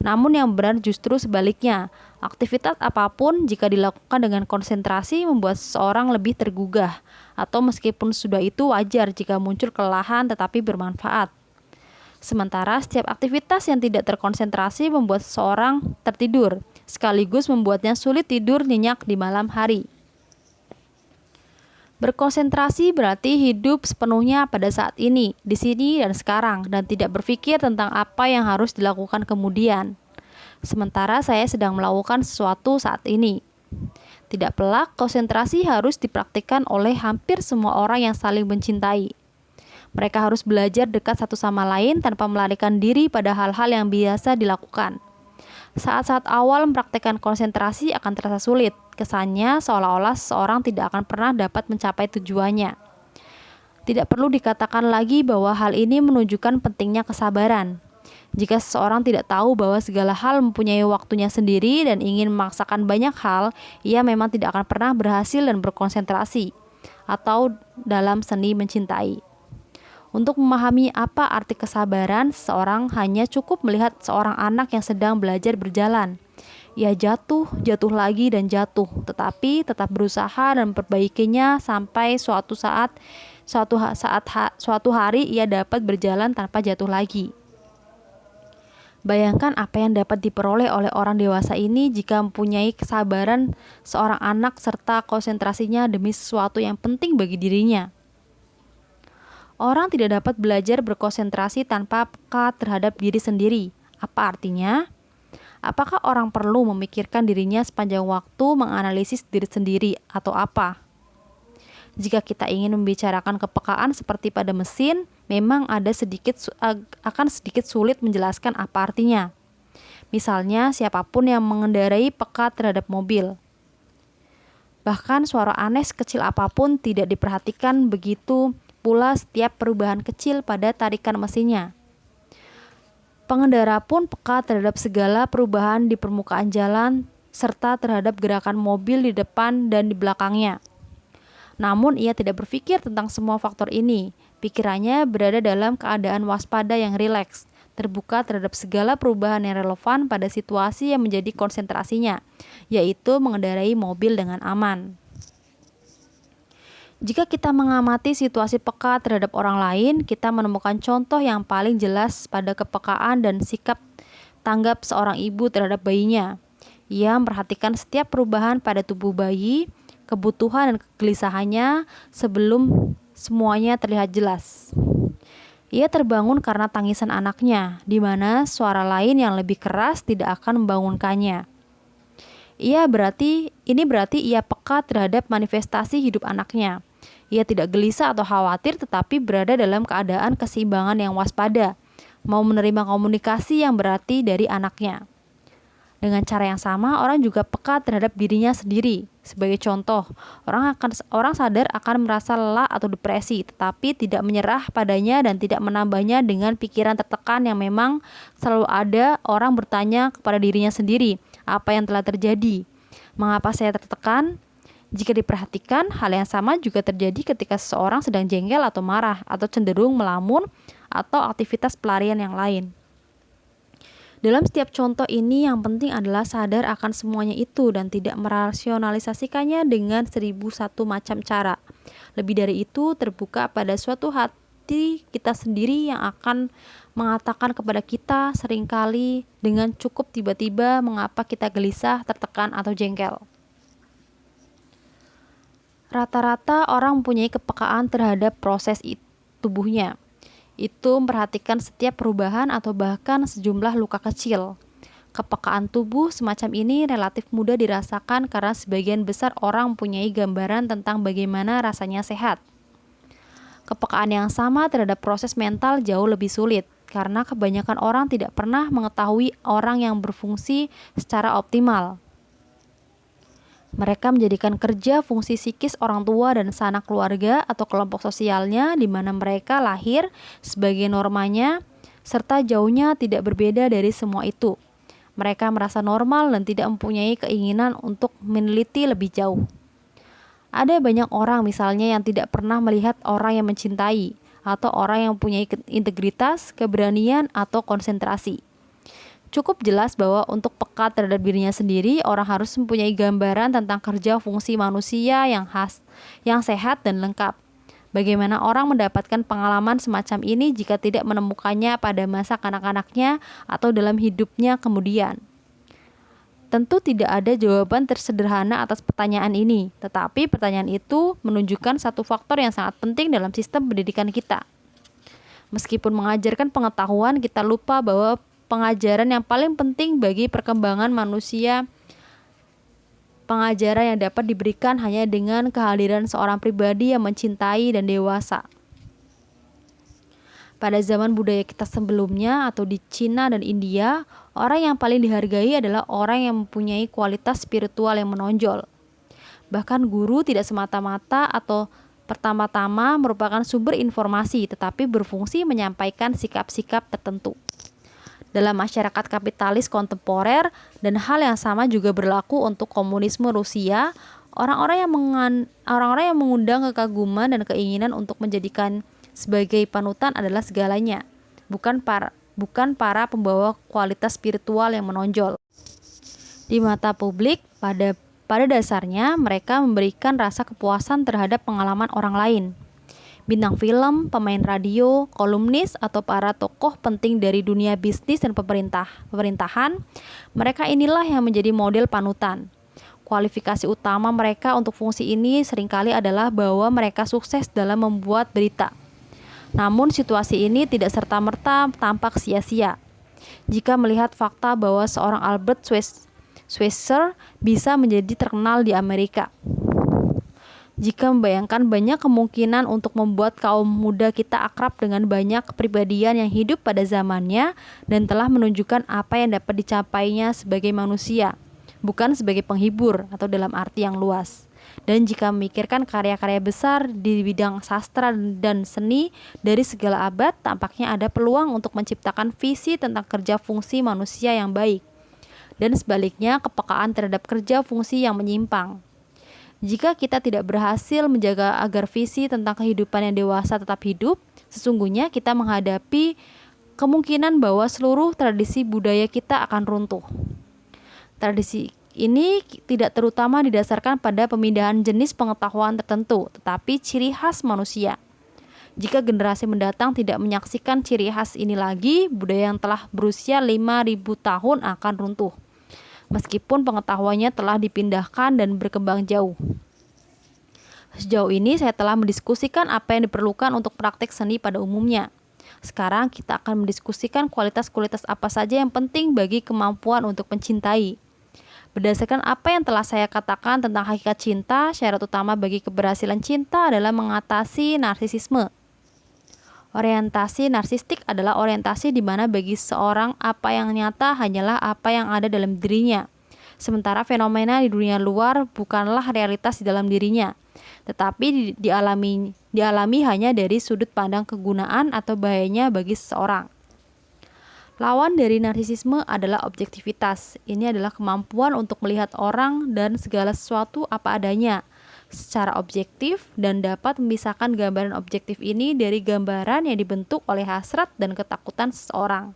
Namun yang benar justru sebaliknya. Aktivitas apapun jika dilakukan dengan konsentrasi membuat seseorang lebih tergugah, atau meskipun sudah itu wajar jika muncul kelelahan tetapi bermanfaat. Sementara setiap aktivitas yang tidak terkonsentrasi membuat seseorang tertidur, sekaligus membuatnya sulit tidur nyenyak di malam hari. Berkonsentrasi berarti hidup sepenuhnya pada saat ini, di sini dan sekarang, dan tidak berpikir tentang apa yang harus dilakukan kemudian. Sementara saya sedang melakukan sesuatu saat ini. Tidak pelak, konsentrasi harus dipraktikkan oleh hampir semua orang yang saling mencintai. Mereka harus belajar dekat satu sama lain tanpa melarikan diri pada hal-hal yang biasa dilakukan. Saat-saat awal mempraktikkan konsentrasi akan terasa sulit. Kesannya seolah-olah seseorang tidak akan pernah dapat mencapai tujuannya. Tidak perlu dikatakan lagi bahwa hal ini menunjukkan pentingnya kesabaran. Jika seseorang tidak tahu bahwa segala hal mempunyai waktunya sendiri dan ingin memaksakan banyak hal, ia memang tidak akan pernah berhasil dan berkonsentrasi atau dalam seni mencintai. Untuk memahami apa arti kesabaran, seseorang hanya cukup melihat seorang anak yang sedang belajar berjalan. Ia jatuh lagi dan jatuh, tetapi tetap berusaha dan memperbaikinya sampai suatu hari ia dapat berjalan tanpa jatuh lagi. Bayangkan apa yang dapat diperoleh oleh orang dewasa ini jika mempunyai kesabaran seorang anak serta konsentrasinya demi sesuatu yang penting bagi dirinya. Orang tidak dapat belajar berkonsentrasi tanpa peka terhadap diri sendiri. Apa artinya? Apakah orang perlu memikirkan dirinya sepanjang waktu menganalisis diri sendiri atau apa? Jika kita ingin membicarakan kepekaan seperti pada mesin, memang akan sedikit sulit menjelaskan apa artinya. Misalnya, siapapun yang mengendarai peka terhadap mobil. Bahkan suara aneh sekecil apapun tidak diperhatikan, begitu pula setiap perubahan kecil pada tarikan mesinnya. Pengendara pun peka terhadap segala perubahan di permukaan jalan serta terhadap gerakan mobil di depan dan di belakangnya. Namun ia tidak berpikir tentang semua faktor ini. Pikirannya berada dalam keadaan waspada yang rileks, terbuka terhadap segala perubahan yang relevan pada situasi yang menjadi konsentrasinya, yaitu mengendarai mobil dengan aman. Jika kita mengamati situasi peka terhadap orang lain, kita menemukan contoh yang paling jelas pada kepekaan dan sikap tanggap seorang ibu terhadap bayinya. Ia memperhatikan setiap perubahan pada tubuh bayi, kebutuhan dan kegelisahannya sebelum semuanya terlihat jelas. Ia terbangun karena tangisan anaknya, di mana suara lain yang lebih keras tidak akan membangunkannya. Ini berarti ia peka terhadap manifestasi hidup anaknya. Ia tidak gelisah atau khawatir, tetapi berada dalam keadaan keseimbangan yang waspada, mau menerima komunikasi yang berarti dari anaknya. Dengan cara yang sama, orang juga peka terhadap dirinya sendiri. Sebagai contoh, orang sadar akan merasa lelah atau depresi, tetapi tidak menyerah padanya dan tidak menambahnya dengan pikiran tertekan yang memang selalu ada. Orang bertanya kepada dirinya sendiri, apa yang telah terjadi? Mengapa saya tertekan? Jika diperhatikan, hal yang sama juga terjadi ketika seseorang sedang jengkel atau marah, atau cenderung melamun, atau aktivitas pelarian yang lain. Dalam setiap contoh ini, yang penting adalah sadar akan semuanya itu dan tidak merasionalisasikannya dengan 1001 macam cara. Lebih dari itu, terbuka pada suatu hati kita sendiri yang akan mengatakan kepada kita seringkali dengan cukup tiba-tiba mengapa kita gelisah, tertekan, atau jengkel. Rata-rata orang mempunyai kepekaan terhadap proses tubuhnya. Itu memperhatikan setiap perubahan atau bahkan sejumlah luka kecil. Kepekaan tubuh semacam ini relatif mudah dirasakan karena sebagian besar orang mempunyai gambaran tentang bagaimana rasanya sehat. Kepekaan yang sama terhadap proses mental jauh lebih sulit, karena kebanyakan orang tidak pernah mengetahui orang yang berfungsi secara optimal. Mereka menjadikan kerja fungsi psikis orang tua dan sanak keluarga atau kelompok sosialnya di mana mereka lahir sebagai normanya, serta jauhnya tidak berbeda dari semua itu. Mereka merasa normal dan tidak mempunyai keinginan untuk meneliti lebih jauh. Ada banyak orang misalnya yang tidak pernah melihat orang yang mencintai, atau orang yang mempunyai integritas, keberanian, atau konsentrasi. Cukup jelas bahwa untuk peka terhadap dirinya sendiri, orang harus mempunyai gambaran tentang kerja fungsi manusia yang sehat dan lengkap. Bagaimana orang mendapatkan pengalaman semacam ini jika tidak menemukannya pada masa kanak-kanaknya atau dalam hidupnya kemudian? Tentu tidak ada jawaban tersederhana atas pertanyaan ini, tetapi pertanyaan itu menunjukkan satu faktor yang sangat penting dalam sistem pendidikan kita. Meskipun mengajarkan pengetahuan, kita lupa bahwa pengajaran yang paling penting bagi perkembangan manusia, pengajaran yang dapat diberikan hanya dengan kehadiran seorang pribadi yang mencintai dan dewasa. Pada zaman budaya kita sebelumnya atau di Cina dan India, orang yang paling dihargai adalah orang yang mempunyai kualitas spiritual yang menonjol. Bahkan guru tidak semata-mata atau pertama-tama merupakan sumber informasi, tetapi berfungsi menyampaikan sikap-sikap tertentu. Dalam masyarakat kapitalis kontemporer, dan hal yang sama juga berlaku untuk komunisme Rusia, orang-orang yang mengundang kekaguman dan keinginan untuk menjadikan sebagai panutan adalah segalanya, bukan para pembawa kualitas spiritual yang menonjol. Di mata publik, pada dasarnya mereka memberikan rasa kepuasan terhadap pengalaman orang lain. Bintang film, pemain radio, kolumnis, atau para tokoh penting dari dunia bisnis dan pemerintahan, mereka inilah yang menjadi model panutan. Kualifikasi utama mereka untuk fungsi ini seringkali adalah bahwa mereka sukses dalam membuat berita. Namun situasi ini tidak serta-merta tampak sia-sia. Jika melihat fakta bahwa seorang Albert Schweitzer bisa menjadi terkenal di Amerika, Jika membayangkan banyak kemungkinan untuk membuat kaum muda kita akrab dengan banyak kepribadian yang hidup pada zamannya dan telah menunjukkan apa yang dapat dicapainya sebagai manusia, bukan sebagai penghibur atau dalam arti yang luas. Dan jika memikirkan karya-karya besar di bidang sastra dan seni dari segala abad, tampaknya ada peluang untuk menciptakan visi tentang kerja fungsi manusia yang baik. Dan sebaliknya, kepekaan terhadap kerja fungsi yang menyimpang. Jika kita tidak berhasil menjaga agar visi tentang kehidupan yang dewasa tetap hidup, sesungguhnya kita menghadapi kemungkinan bahwa seluruh tradisi budaya kita akan runtuh. Tradisi ini tidak terutama didasarkan pada pemindahan jenis pengetahuan tertentu, tetapi ciri khas manusia. Jika generasi mendatang tidak menyaksikan ciri khas ini lagi, budaya yang telah berusia 5.000 tahun akan runtuh, meskipun pengetahuannya telah dipindahkan dan berkembang jauh. Sejauh ini saya telah mendiskusikan apa yang diperlukan untuk praktek seni pada umumnya. Sekarang kita akan mendiskusikan kualitas-kualitas apa saja yang penting bagi kemampuan untuk mencintai. Berdasarkan apa yang telah saya katakan tentang hakikat cinta, syarat utama bagi keberhasilan cinta adalah mengatasi narsisisme. Orientasi narsistik adalah orientasi di mana bagi seorang apa yang nyata hanyalah apa yang ada dalam dirinya. Sementara fenomena di dunia luar bukanlah realitas di dalam dirinya, tetapi dialami hanya dari sudut pandang kegunaan atau bahayanya bagi seseorang. Lawan dari narsisisme adalah objektivitas. Ini adalah kemampuan untuk melihat orang dan segala sesuatu apa adanya secara objektif dan dapat memisahkan gambaran objektif ini dari gambaran yang dibentuk oleh hasrat dan ketakutan seseorang.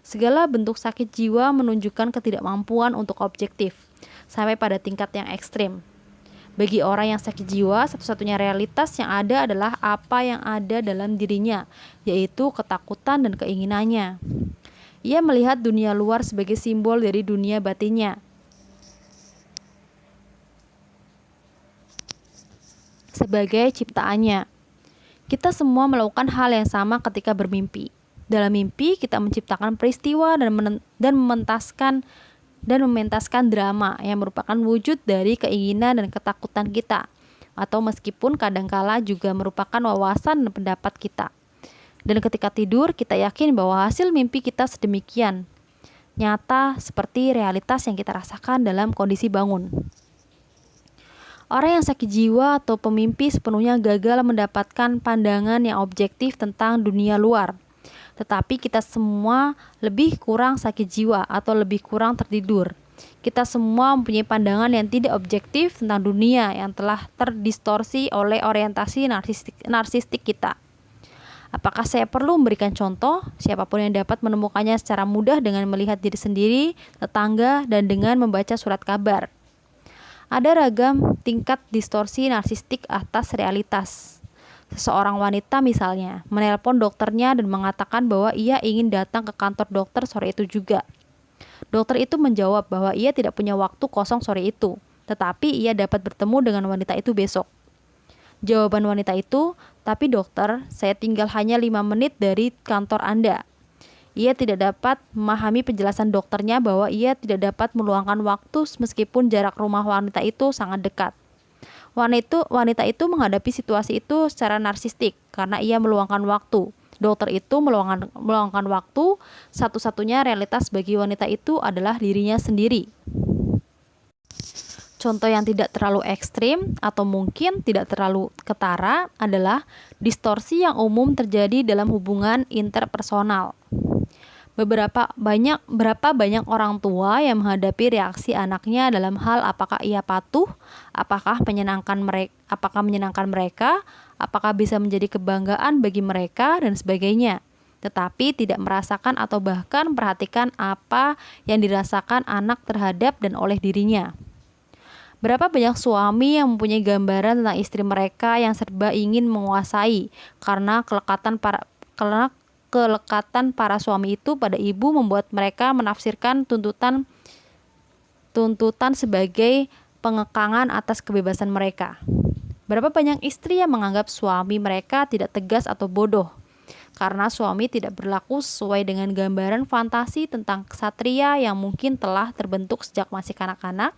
Segala bentuk sakit jiwa menunjukkan ketidakmampuan untuk objektif, sampai pada tingkat yang ekstrim. Bagi orang yang sakit jiwa, satu-satunya realitas yang ada adalah apa yang ada dalam dirinya, yaitu ketakutan dan keinginannya. Ia melihat dunia luar sebagai simbol dari dunia batinnya. Sebagai ciptaannya. Kita semua melakukan hal yang sama ketika bermimpi. Dalam mimpi, kita menciptakan peristiwa dan mementaskan drama yang merupakan wujud dari keinginan dan ketakutan kita, atau meskipun kadangkala juga merupakan wawasan dan pendapat kita. Dan ketika tidur, kita yakin bahwa hasil mimpi kita sedemikian nyata seperti realitas yang kita rasakan dalam kondisi bangun. Orang yang sakit jiwa atau pemimpi sepenuhnya gagal mendapatkan pandangan yang objektif tentang dunia luar. Tetapi kita semua lebih kurang sakit jiwa atau lebih kurang tertidur. Kita semua mempunyai pandangan yang tidak objektif tentang dunia yang telah terdistorsi oleh orientasi narsistik kita. Apakah saya perlu memberikan contoh? Siapapun yang dapat menemukannya secara mudah dengan melihat diri sendiri, tetangga, dan dengan membaca surat kabar. Ada ragam tingkat distorsi narsistik atas realitas. Seseorang wanita misalnya menelpon dokternya dan mengatakan bahwa ia ingin datang ke kantor dokter sore itu juga. Dokter itu menjawab bahwa ia tidak punya waktu kosong sore itu, tetapi ia dapat bertemu dengan wanita itu besok. Jawaban wanita itu, "Tapi dokter, saya tinggal hanya 5 menit dari kantor Anda." Ia tidak dapat memahami penjelasan dokternya bahwa ia tidak dapat meluangkan waktu meskipun jarak rumah wanita itu sangat dekat. Wanita itu menghadapi situasi itu secara narsistik karena ia meluangkan waktu. Dokter itu meluangkan waktu, satu-satunya realitas bagi wanita itu adalah dirinya sendiri. Contoh yang tidak terlalu ekstrim atau mungkin tidak terlalu ketara adalah distorsi yang umum terjadi dalam hubungan interpersonal. Berapa banyak orang tua yang menghadapi reaksi anaknya dalam hal apakah ia patuh, apakah menyenangkan mereka, apakah bisa menjadi kebanggaan bagi mereka, dan sebagainya. Tetapi tidak merasakan atau bahkan perhatikan apa yang dirasakan anak terhadap dan oleh dirinya. Berapa banyak suami yang mempunyai gambaran tentang istri mereka yang serba ingin menguasai karena kelekatan para suami itu pada ibu membuat mereka menafsirkan tuntutan sebagai pengekangan atas kebebasan mereka. Berapa banyak istri yang menganggap suami mereka tidak tegas atau bodoh karena suami tidak berlaku sesuai dengan gambaran fantasi tentang ksatria yang mungkin telah terbentuk sejak masih kanak-kanak.